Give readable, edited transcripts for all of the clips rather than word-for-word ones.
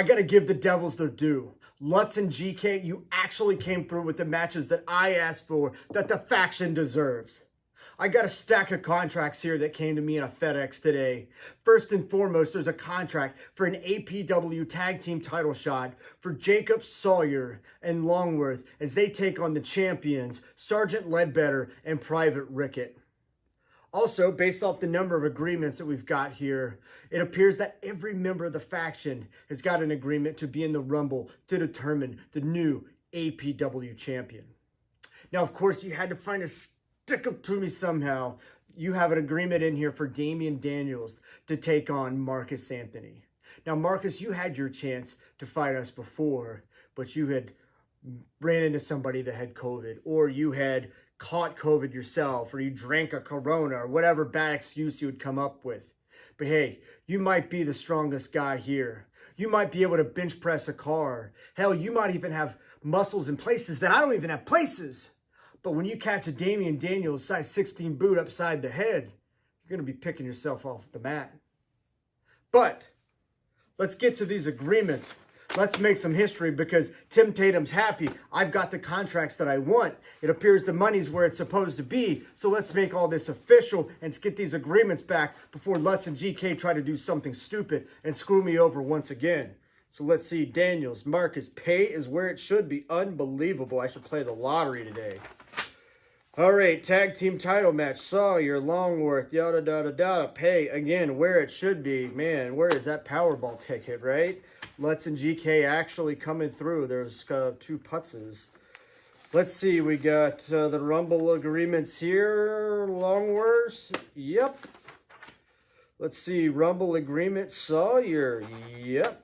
I got to give the Devils their due. Lutz and GK, you actually came through with the matches that I asked for, that the faction deserves. I got a stack of contracts here that came to me in a FedEx today. First and foremost, there's a contract for an APW tag team title shot for Jacob Sawyer and Longworth as they take on the champions, Sergeant Ledbetter and Private Rickett. Also, based off the number of agreements that we've got here, it appears that every member of the faction has got an agreement to be in the Rumble to determine the new APW champion. Now, of course, you had to find a stick up to me somehow. You have an agreement in here for Damian Daniels to take on Marcus Anthony. Now, Marcus, you had your chance to fight us before, but you had ran into somebody that had COVID, or you had caught COVID yourself, or you drank a Corona, or whatever bad excuse you would come up with. But hey, you might be the strongest guy here. You might be able to bench press a car. Hell, you might even have muscles in places that I don't even have places. But when you catch a Damian Daniels size 16 boot upside the head, you're going to be picking yourself off the mat. But let's get to these agreements. Let's make some history because Tim Tatum's happy. I've got the contracts that I want. It appears the money's where it's supposed to be. So let's make all this official and get these agreements back before Lutz and GK try to do something stupid and screw me over once again. So let's see. Daniels, Marcus, pay is where it should be. Unbelievable. I should play the lottery today. All right, tag team title match. Sawyer, Longworth, yada, yada, yada. Pay, again, where it should be. Man, where is that Powerball ticket, right? Lutz and GK actually coming through. There's 2 putzes. Let's see, we got the Rumble agreements here. Longworth, yep. Let's see, Rumble agreement, Sawyer, yep.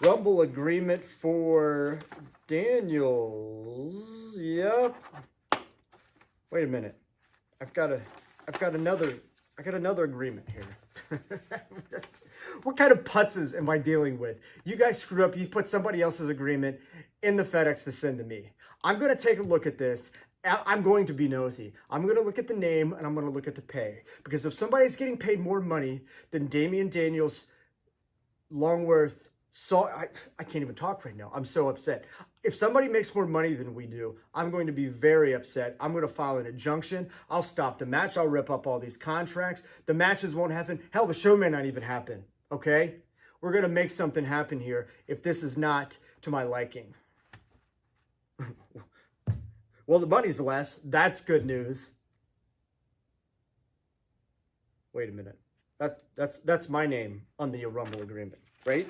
Rumble agreement for Daniels, yep. Wait a minute. I got another agreement here. What kind of putzes am I dealing with? You guys screwed up. You put somebody else's agreement in the FedEx to send to me. I'm going to take a look at this. I'm going to be nosy. I'm going to look at the name and I'm going to look at the pay. Because if somebody's getting paid more money than Damian Daniels, Longworth, I can't even talk right now. I'm so upset. If somebody makes more money than we do, I'm going to be very upset. I'm going to file an injunction. I'll stop the match. I'll rip up all these contracts. The matches won't happen. Hell, the show may not even happen. Okay? We're going to make something happen here if this is not to my liking. Well, the money's less. That's good news. Wait a minute. That's my name on the Rumble agreement, right?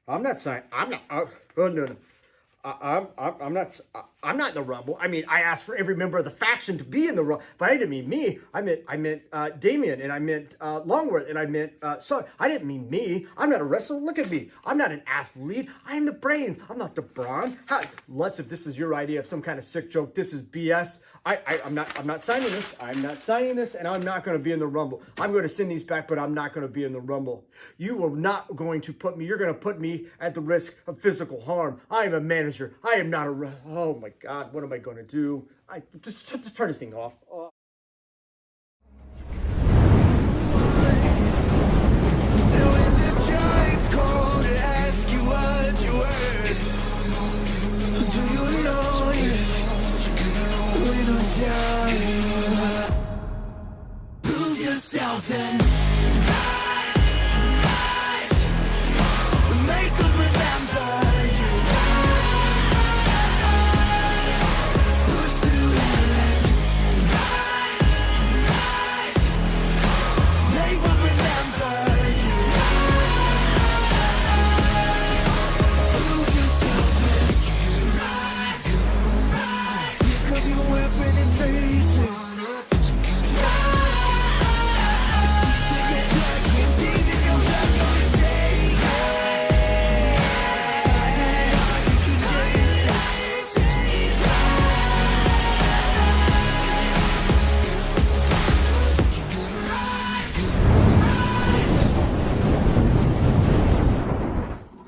I'm not signing. I'm not. Oh no. I'm not in the Rumble. I mean, I asked for every member of the faction to be in the Rumble, but I didn't mean me. I meant Damian, and I meant Longworth, and I meant so. I didn't mean me. I'm not a wrestler. Look at me. I'm not an athlete. I am the brains. I'm not the brawn. Lutz, if this is your idea of some kind of sick joke, this is BS. I'm not signing this. I'm not signing this, and I'm not going to be in the Rumble. I'm going to send these back, but I'm not going to be in the Rumble. You are not going to put me. You're going to put me at the risk of physical harm. I am a manager. I am not a. Oh my God, what am I going to do? Just turn this thing off. Prove yourself and rise, make them remember you. Push through and rise, they will remember you. Prove yourself and rise, pick up your weapon and face it.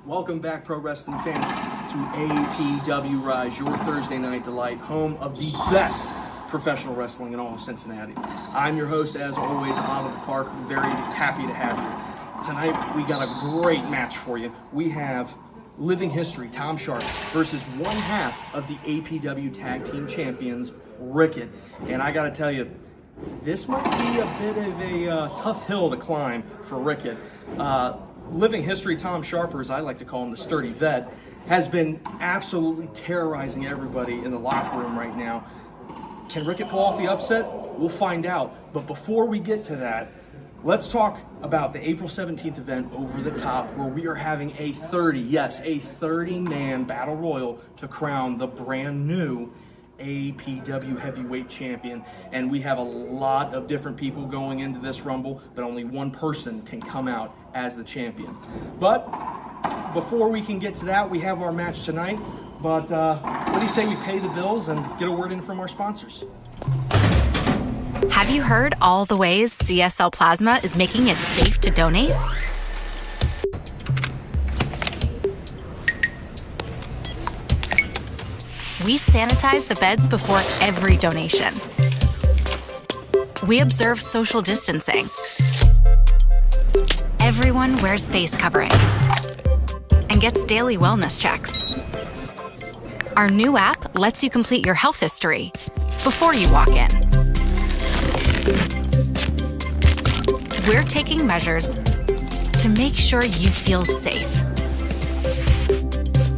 Welcome back, pro wrestling fans, to APW Rise, your Thursday night delight, home of the best professional wrestling in all of Cincinnati. I'm your host, as always, Oliver Park. Very happy to have you. Tonight, we got a great match for you. We have living history, Tom Sharp, versus one half of the APW Tag Team Champions, Rickett. And I gotta tell you, this might be a bit of a tough hill to climb for Rickett. Living history, Tom Sharp, or as I like to call him, the sturdy vet, has been absolutely terrorizing everybody in the locker room right now. Can Rickett pull off the upset? We'll find out. But before we get to that, let's talk about the April 17th event, Over the Top, where we are having a 30-man battle royal to crown the brand new APW heavyweight champion. And we have a lot of different people going into this Rumble, but only one person can come out as the champion. But before we can get to that, we have our match tonight. But what do you say we pay the bills and get a word in from our sponsors? Have you heard all the ways CSL Plasma is making it safe to donate? We sanitize the beds before every donation. We observe social distancing. Everyone wears face coverings and gets daily wellness checks. Our new app lets you complete your health history before you walk in. We're taking measures to make sure you feel safe.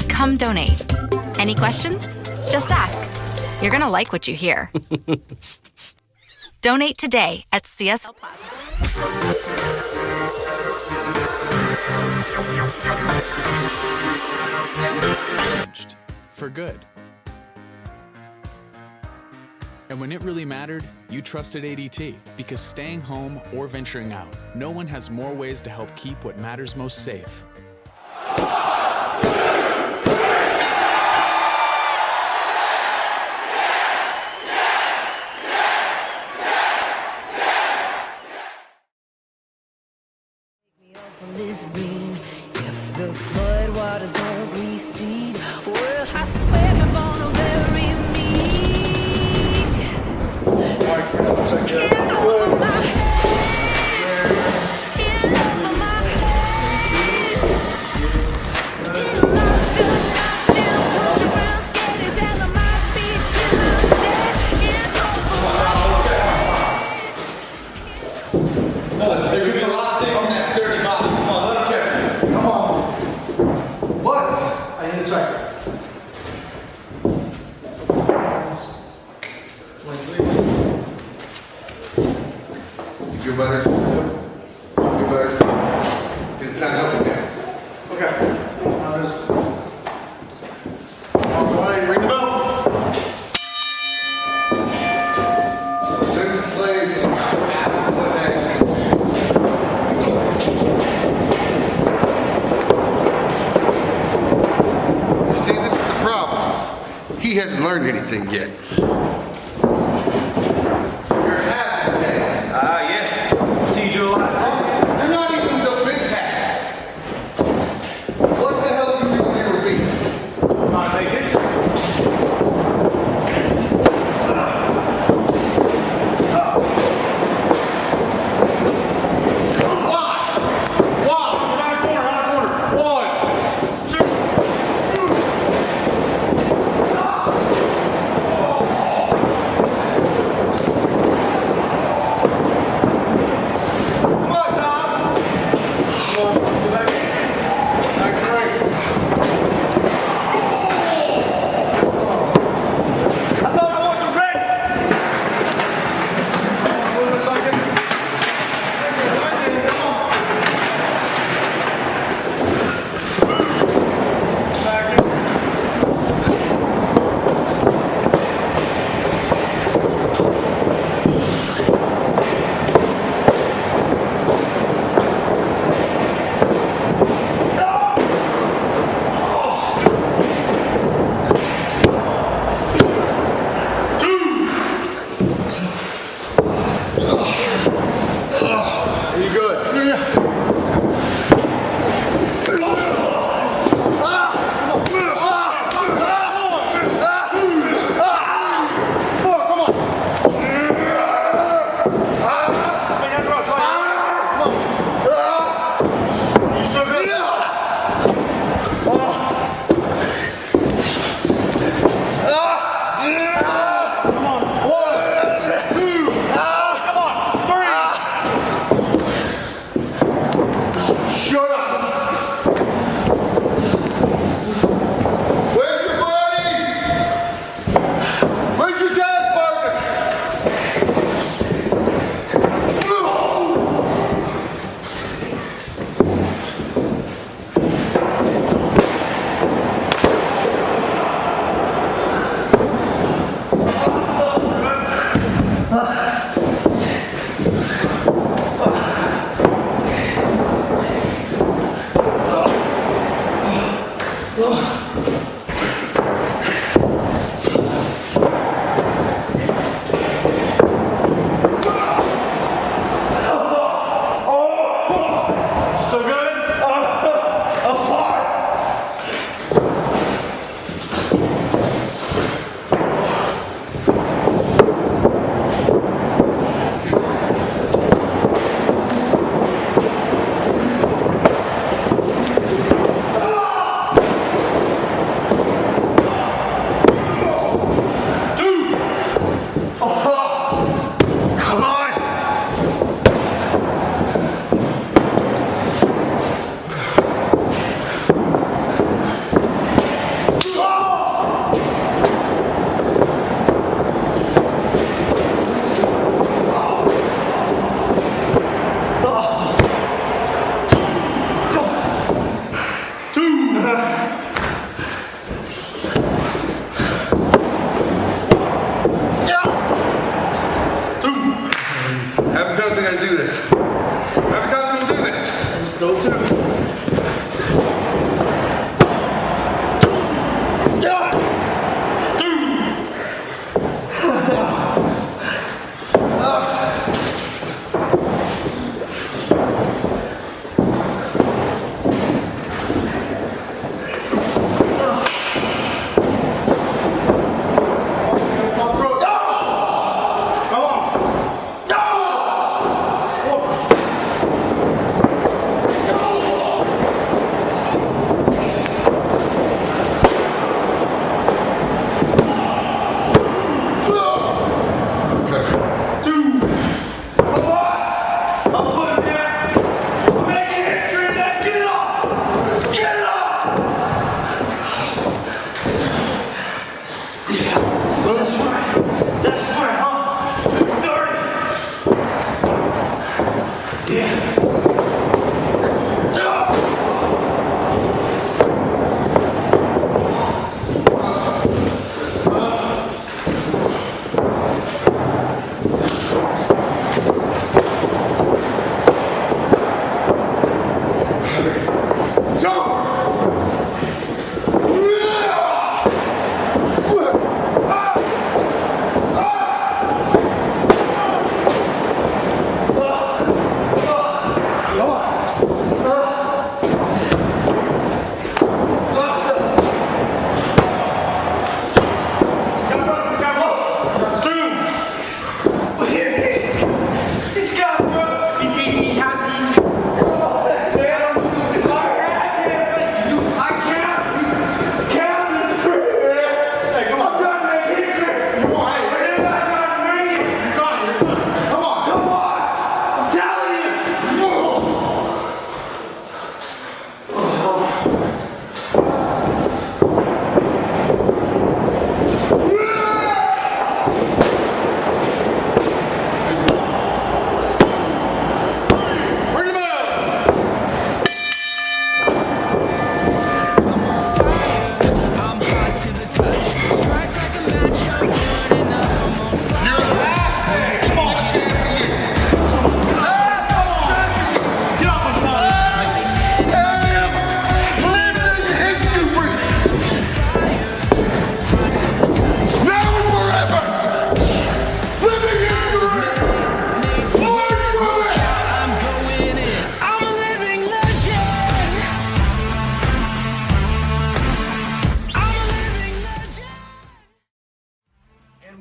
Come donate. Any questions? Just ask. You're gonna like what you hear. Donate today at CSL Plasma. For good. And when it really mattered, you trusted ADT, because staying home or venturing out, no one has more ways to help keep what matters most safe. From this green, if the floodwaters don't recede, well, I swear they're gonna bury me. In over my head, in over my head. Been knocked down, pushed around, scared as hell of my feet till I'm dead. In over my There's a lot of things in that sturdy body. Come on, let him check it. Come on. What? I need to check it. 23. You feel better? Feel better? Because it's not helping now. Okay. All right, ring the bell. This is slaves. You see, this is the problem. He hasn't learned anything yet. You're half intense. Yeah. See you do a lot. They're not even the big hats. What the hell did you do here with me? On vacation.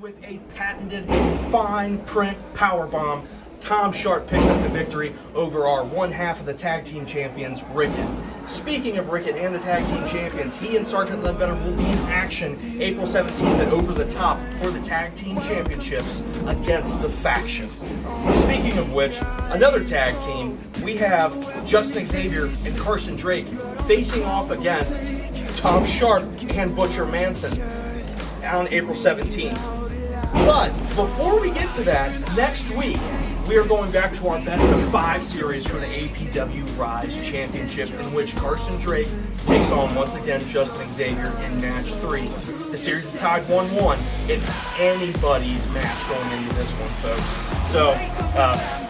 With a patented fine print powerbomb, Tom Sharp picks up the victory over our one half of the tag team champions, Rickett. Speaking of Rickett and the tag team champions, he and Sergeant Ledbetter will be in action April 17th at Over the Top for the tag team championships against the Faction. Speaking of which, another tag team, we have Justin Xavier and Carson Drake facing off against Tom Sharp and Butcher Manson on April 17th. But before we get to that, next week we are going back to our best of 5 series for the APW Rise Championship, in which Carson Drake takes on once again Justin Xavier in match 3. The series is tied 1-1. It's anybody's match going into this one, folks. So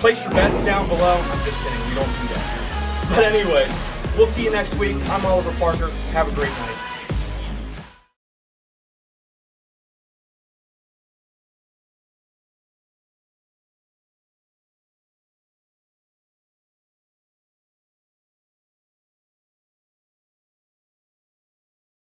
place your bets down below. I'm just kidding, we don't do that. But anyway, we'll see you next week. I'm Oliver Parker. Have a great night.